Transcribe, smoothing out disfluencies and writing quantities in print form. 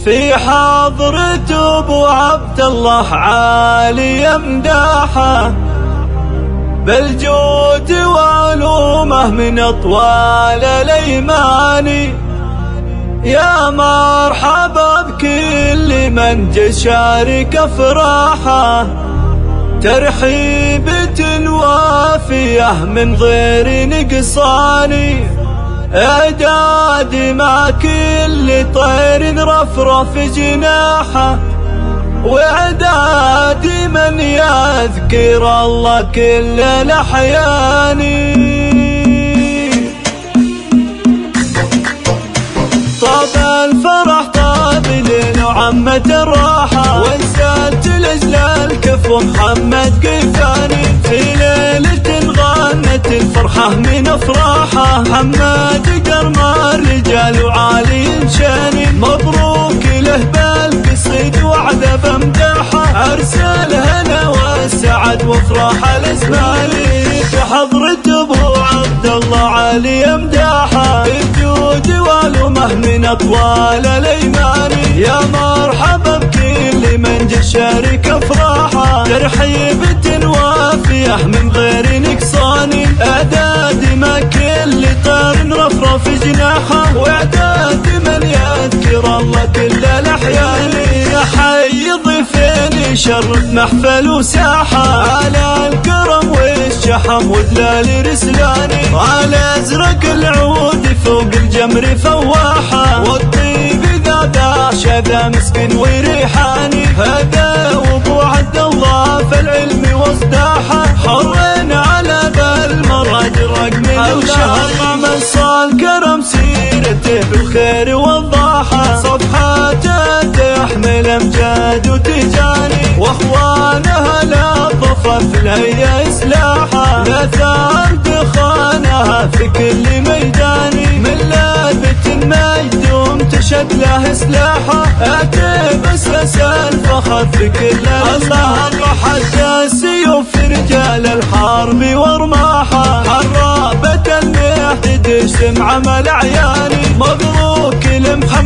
في حضرة ابو عبد الله عالي امداحه، بالجود وعلومه من اطوال الايمان. يا مرحبا بكل من جا شارك افراحه، ترحيبة وافية من غير نقصان. اعداد مع كل طير رفرف جناحه، واعداد من يذكر الله كل الاحيان. طاب الفرح طاب ليل وعمت الراحة، وانسالت الاجلال كفو محمد قيفاني. في ليلة غنت الفرحة من افراحه، محمد قرمار رجال وعالي شاني. مبروك له بالقصيد وعد بمداحه، عرس الهنا والسعد وافراح الازمان. في حضرة ابو عبد الله عالي امداحه، الجود والومه من اطوال الايمان. يا مرحبا بكل من جا شارك افراحه، ترحيبة وافيه من غير نقصان. اعداد ما كل طير رفرف جناحه، واعداد من يذكر الله كل الاحيان. يا حي ضيفين يشرف محفل وساحه، على الكرم والشحم ودلال رسلاني. على ازرق العود فوق الجمر فواحه، والطيب ذا شذا مسكن وريحاني. هذا وابو عبد الله في العلم واصداحه، حر على بالمراد رقم الشهر. من صال كرم سيرته بالخير والضاحه، صفحاته تحمل امجاد وتجاني. واخوانها لا ضفف لهي اصلاحه، لا ثار دخانها في كل ميدان. من لابة المجد وامتشد له سلاحه، اتي بسس الفخر في كل الله. حتى السيوف رجال الحرب ورماحه، حرابة المهد تجتمع عمل عياني. مبروك لمحمد